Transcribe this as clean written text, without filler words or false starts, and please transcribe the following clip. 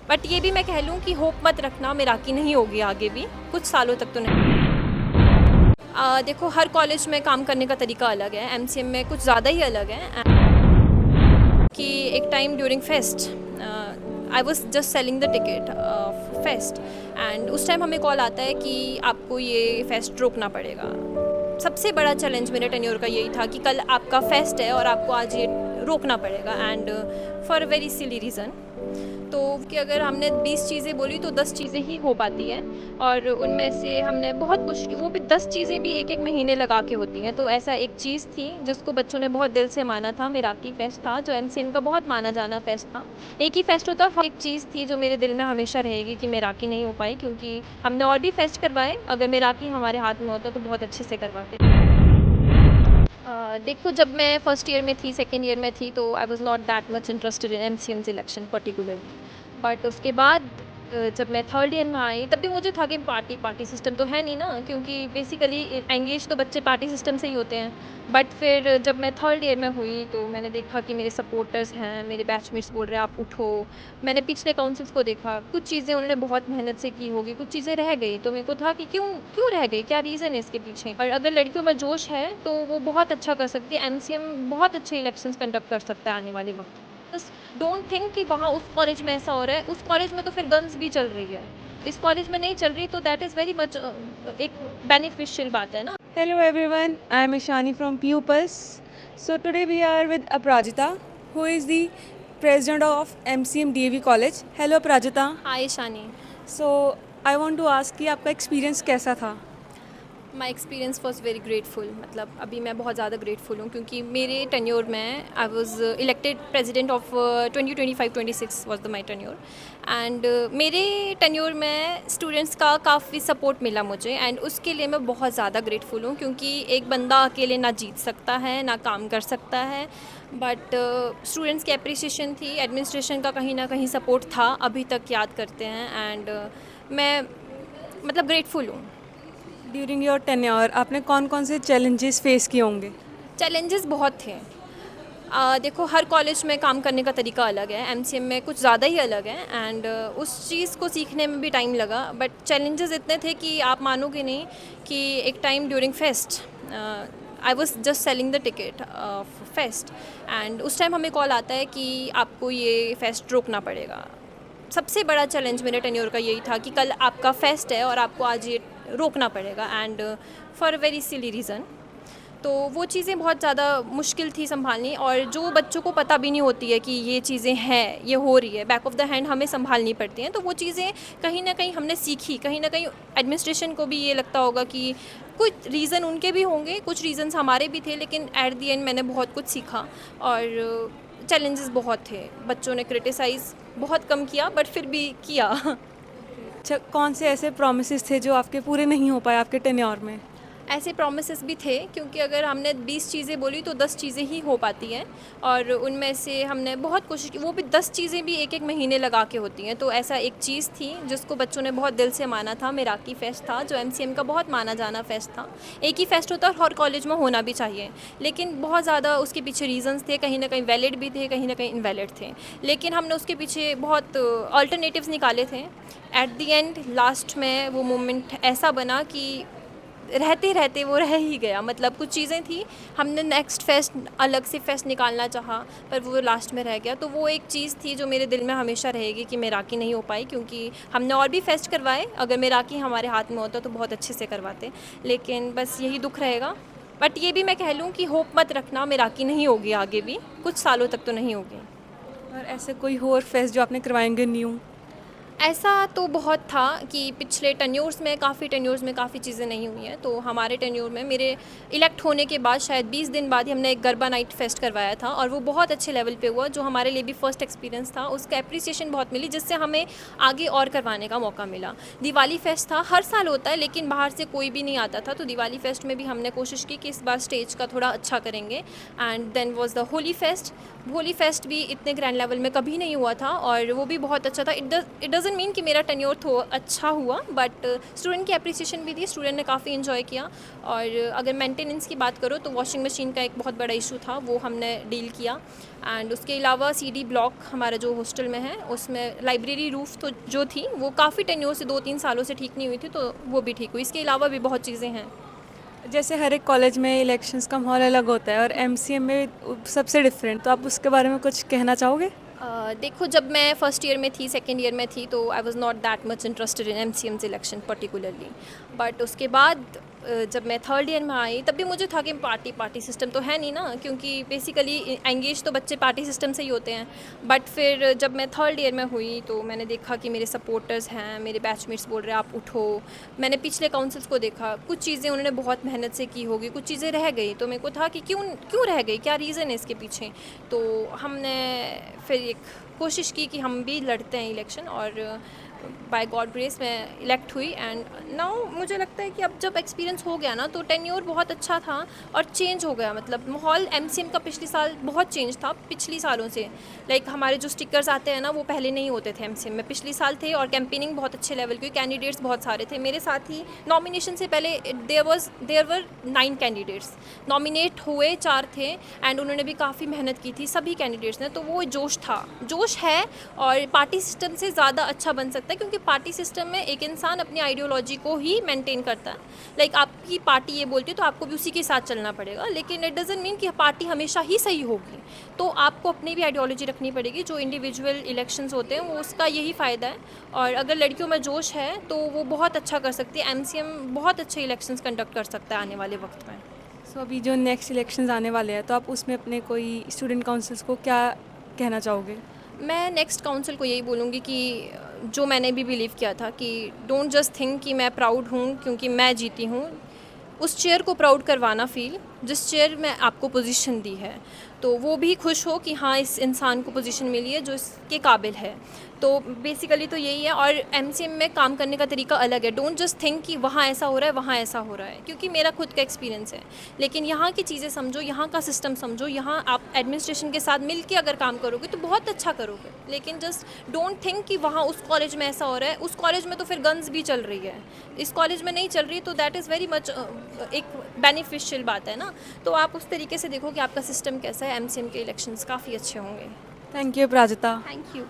But ये भी मैं कह लूँ कि होप मत रखना, मेराकी नहीं होगी आगे भी, कुछ सालों तक तो नहीं। देखो हर कॉलेज में काम करने का तरीका अलग है, एमसीएम में कुछ ज़्यादा ही अलग है। कि एक time during fest I was just selling the ticket fest and उस टाइम हमें कॉल आता है कि आपको ये फेस्ट रोकना पड़ेगा। सबसे बड़ा चैलेंज मेरे टेन्योर का यही था कि कल आपका फेस्ट है और आपको आज ये रोकना पड़ेगा and for a very silly reason. तो कि अगर हमने 20 चीज़ें बोली तो 10 चीज़ें ही हो पाती हैं और उनमें से हमने बहुत कुछ, वो भी 10 चीज़ें भी एक एक महीने लगा के होती हैं। तो ऐसा एक चीज़ थी जिसको बच्चों ने बहुत दिल से माना था, मेराकी फेस्ट था जो एमसीएन का बहुत माना जाना फेस्ट था। एक ही फेस्ट होता, एक चीज़ थी जो मेरे दिल में हमेशा रहेगी कि मेराकी नहीं हो पाई, क्योंकि हमने और भी फेस्ट करवाए, अगर मेराकी हमारे हाथ में होता तो बहुत अच्छे से करवाते। देखो जब मैं फर्स्ट ईयर में थी, सेकेंड ईयर में थी, तो I was not that much interested in MCMs election particularly. But उसके बाद जब मैं थर्ड ईयर में आई तब भी मुझे था कि पार्टी सिस्टम तो है नहीं ना, क्योंकि बेसिकली एंगेज तो बच्चे पार्टी सिस्टम से ही होते हैं। बट फिर जब मैं थर्ड ईयर में हुई तो मैंने देखा कि मेरे सपोर्टर्स हैं, मेरे बैचमेट्स बोल रहे हैं आप उठो। मैंने पिछले काउंसिल्स को देखा, कुछ चीज़ें उन्होंने बहुत मेहनत से की होगी, कुछ चीज़ें रह गई, तो मेरे को था कि क्यों क्यों रह गई, क्या रीज़न है इसके पीछे। और अगर लड़कियों में जोश है तो वो बहुत अच्छा कर सकती है, एमसीएम बहुत अच्छे इलेक्शंस कंडक्ट कर सकता है आने वाले वक्त। बस डोंट थिंक कि वहाँ उस कॉलेज में ऐसा हो रहा है, उस कॉलेज में तो फिर गन्स भी चल रही है, इस कॉलेज में नहीं चल रही, तो दैट इज़ वेरी मच एक बेनिफिशियल बात है ना। Hello everyone, I am Ishani from PU Pulse. So today we are with Aprajita, who is the president of MCM DAV College. Hello Aprajita. Hi Shani. So I want to ask कि आपका experience कैसा था? My experience was very grateful, मतलब अभी मैं बहुत ज़्यादा grateful हूँ क्योंकि मेरे टेन्योर में I was elected president of 2025-26 was the my tenure and मेरे टेन्योर में स्टूडेंट्स का काफ़ी सपोर्ट मिला मुझे एंड उसके लिए मैं बहुत ज़्यादा ग्रेटफुल हूँ, क्योंकि एक बंदा अकेले ना जीत सकता है ना काम कर सकता है, बट स्टूडेंट्स की अप्रिसिएशन थी, एडमिनिस्ट्रेशन का कहीं ना कहीं सपोर्ट था, अभी तक याद करते हैं एंड मैं मतलब ग्रेटफुल हूँ। ड्यूरिंग योर टेन्योर आपने कौन कौन से चैलेंजेस फेस किए होंगे? चैलेंजेस बहुत थे। देखो हर कॉलेज में काम करने का तरीका अलग है, एमसीएम में कुछ ज़्यादा ही अलग है एंड उस चीज़ को सीखने में भी टाइम लगा, बट चैलेंजेस इतने थे कि आप मानोगे नहीं कि एक time during fest I was just selling the ticket fest and उस टाइम हमें कॉल आता है कि आपको ये फेस्ट रोकना पड़ेगा। सबसे बड़ा चैलेंज मेरे टेन्योर का यही था कि कल आपका फेस्ट है और आपको आज ये रोकना पड़ेगा and for a very silly reason. तो वो चीज़ें बहुत ज़्यादा मुश्किल थी संभालनी, और जो बच्चों को पता भी नहीं होती है कि ये चीज़ें हैं, ये हो रही है, बैक ऑफ द हैंड हमें संभालनी पड़ती हैं, तो वो चीज़ें कहीं ना कहीं हमने सीखी। कहीं ना कहीं एडमिनिस्ट्रेशन को भी ये लगता होगा कि कुछ रीज़न उनके भी होंगे, कुछ रीज़न्स हमारे भी थे, लेकिन एट दी एंड मैंने बहुत कुछ सीखा। और चैलेंजेस बहुत थे, बच्चों ने क्रिटिसाइज़ बहुत कम किया बट फिर भी किया। अच्छा, कौन से ऐसे प्रोमिसेस थे जो आपके पूरे नहीं हो पाए आपके टेन्योर में? ऐसे प्रोमिसेस भी थे, क्योंकि अगर हमने 20 चीज़ें बोली तो 10 चीज़ें ही हो पाती हैं और उनमें से हमने बहुत कोशिश की, वो भी 10 चीज़ें भी एक एक महीने लगा के होती हैं। तो ऐसा एक चीज़ थी जिसको बच्चों ने बहुत दिल से माना था, मेराकी फेस्ट था जो एमसीएम का बहुत माना जाना फेस्ट था। एक ही फेस्ट होता है और हर कॉलेज में होना भी चाहिए, लेकिन बहुत ज़्यादा उसके पीछे रीज़न्स थे, कहीं ना कहीं वैलिड भी थे, कहीं ना कहीं इनवैलिड थे, लेकिन हमने उसके पीछे बहुत अल्टरनेटिव्स निकाले थे। एट दी एंड लास्ट में वो मोमेंट ऐसा बना कि रहते रहते वो रह ही गया। मतलब कुछ चीज़ें थी, हमने नेक्स्ट फेस्ट अलग से फेस्ट निकालना चाहा पर वो लास्ट में रह गया। तो वो एक चीज़ थी जो मेरे दिल में हमेशा रहेगी कि मेराकी नहीं हो पाई, क्योंकि हमने और भी फेस्ट करवाए, अगर मेराकी हमारे हाथ में होता तो बहुत अच्छे से करवाते, लेकिन बस यही दुख रहेगा। बट ये भी मैं कह लूँ कि होप मत रखना, मेराकी नहीं होगी आगे भी, कुछ सालों तक तो नहीं होगी। और ऐसे कोई और फेस्ट जो आपने करवाएंगे न्यू? ऐसा तो बहुत था कि पिछले टेन्योर्स में काफ़ी चीज़ें नहीं हुई हैं। तो हमारे टेन्योर में मेरे इलेक्ट होने के बाद शायद 20 दिन बाद ही हमने एक गरबा नाइट फेस्ट करवाया था और वो बहुत अच्छे लेवल पे हुआ, जो हमारे लिए भी फर्स्ट एक्सपीरियंस था। उसका एप्रिसिएशन बहुत मिली, जिससे हमें आगे और करवाने का मौका मिला। दिवाली फेस्ट था, हर साल होता है लेकिन बाहर से कोई भी नहीं आता था, तो दिवाली फेस्ट में भी हमने कोशिश की कि इस बार स्टेज का थोड़ा अच्छा करेंगे। And then was the Holi fest भी इतने ग्रैंड लेवल में कभी नहीं हुआ था और वो भी बहुत अच्छा था। इट डजंट मीन कि मेरा टेन्योर तो अच्छा हुआ, बट स्टूडेंट की अप्रिसिएशन भी थी, स्टूडेंट ने काफ़ी इन्जॉय किया। और अगर मेंटेनेंस की बात करो तो वॉशिंग मशीन का एक बहुत बड़ा इशू था, वो हमने डील किया। एंड उसके अलावा CD ब्लॉक हमारा जो हॉस्टल में है, उसमें लाइब्रेरी रूफ तो जो थी वो काफ़ी टेन्योर से 2-3 सालों से ठीक नहीं हुई थी, तो वो भी ठीक हुई। इसके अलावा भी बहुत चीज़ें हैं। जैसे हर एक कॉलेज में इलेक्शंस का माहौल अलग होता है और एमसीएम में सबसे डिफरेंट, तो आप उसके बारे में कुछ कहना चाहोगे? देखो, जब मैं फर्स्ट ईयर में थी, सेकेंड ईयर में थी, तो I was not that much interested in MCM's election particularly. But उसके बाद जब मैं थर्ड ईयर में आई, तब भी मुझे था कि पार्टी सिस्टम तो है नहीं ना, क्योंकि बेसिकली एंगेज तो बच्चे पार्टी सिस्टम से ही होते हैं। बट फिर जब मैं थर्ड ईयर में हुई तो मैंने देखा कि मेरे सपोर्टर्स हैं, मेरे बैचमेट्स बोल रहे हैं आप उठो। मैंने पिछले काउंसिल्स को देखा, कुछ चीज़ें उन्होंने बहुत मेहनत से की होगी, कुछ चीज़ें रह गई, तो मेरे को था कि क्यों रह गई, क्या रीज़न है इसके पीछे। तो हमने फिर एक कोशिश की कि हम भी लड़ते हैं इलेक्शन, और बाय गॉड ग्रेस मैं इलेक्ट हुई। एंड नाउ मुझे लगता है कि अब जब एक्सपीरियंस हो गया ना, तो टेन्योर बहुत अच्छा था और चेंज हो गया। मतलब माहौल MCM का पिछले साल बहुत चेंज था पिछली सालों से। लाइक हमारे जो स्टिकर्स आते हैं ना, वो पहले नहीं होते थे MCM में, पिछले साल थे। और कैंपेनिंग बहुत अच्छे लेवल की, कैंडिडेट्स बहुत सारे थे। मेरे साथ ही नॉमिनेशन से पहले देयर वर 9 कैंडिडेट्स नॉमिनेट हुए, 4 थे। एंड उन्होंने भी काफ़ी मेहनत की थी सभी कैंडिडेट्स ने, तो वो जोश है। और पार्टी सिस्टम से ज़्यादा अच्छा बन सकता है, क्योंकि पार्टी सिस्टम में एक इंसान अपनी आइडियोलॉजी को ही मेंटेन करता है। लाइक आपकी पार्टी ये बोलती है तो आपको भी उसी के साथ चलना पड़ेगा, लेकिन इट डजंट मीन कि पार्टी हमेशा ही सही होगी। तो आपको अपनी भी आइडियोलॉजी रखनी पड़ेगी। जो इंडिविजुअल इलेक्शंस होते हैं वो उसका यही फ़ायदा है। और अगर लड़कियों में जोश है तो वो बहुत अच्छा कर सकती है। MCM बहुत अच्छे इलेक्शंस कंडक्ट कर सकता है आने वाले वक्त में। सो अभी जो नेक्स्ट इलेक्शंस आने वाले हैं, तो आप उसमें अपने कोई स्टूडेंट काउंसिल्स को क्या कहना चाहोगे? मैं नेक्स्ट काउंसिल को यही बोलूँगी कि जो मैंने भी बिलीव किया था कि डोंट जस्ट थिंक कि मैं प्राउड हूँ क्योंकि मैं जीती हूँ। उस चेयर को प्राउड करवाना फ़ील, जिस चेयर में आपको पोजीशन दी है, तो वो भी खुश हो कि हाँ, इस इंसान को पोजीशन मिली है जो इसके काबिल है। तो बेसिकली तो यही है। और MCM में काम करने का तरीका अलग है। डोंट जस्ट थिंक कि वहाँ ऐसा हो रहा है, वहाँ ऐसा हो रहा है, क्योंकि मेरा खुद का एक्सपीरियंस है। लेकिन यहाँ की चीज़ें समझो, यहाँ का सिस्टम समझो, यहाँ आप एडमिनिस्ट्रेशन के साथ मिल के अगर काम करोगे तो बहुत अच्छा करोगे। लेकिन जस्ट डोंट थिंक कि वहाँ उस कॉलेज में ऐसा हो रहा है, उस कॉलेज में तो फिर गन्स भी चल रही है, इस कॉलेज में नहीं चल रही, तो दैट इज़ वेरी मच एक बेनिफिशियल बात है ना। तो आप उस तरीके से देखो कि आपका सिस्टम कैसा है। MCM के इलेक्शंस काफ़ी अच्छे होंगे। Thank you Aparajita. Thank you.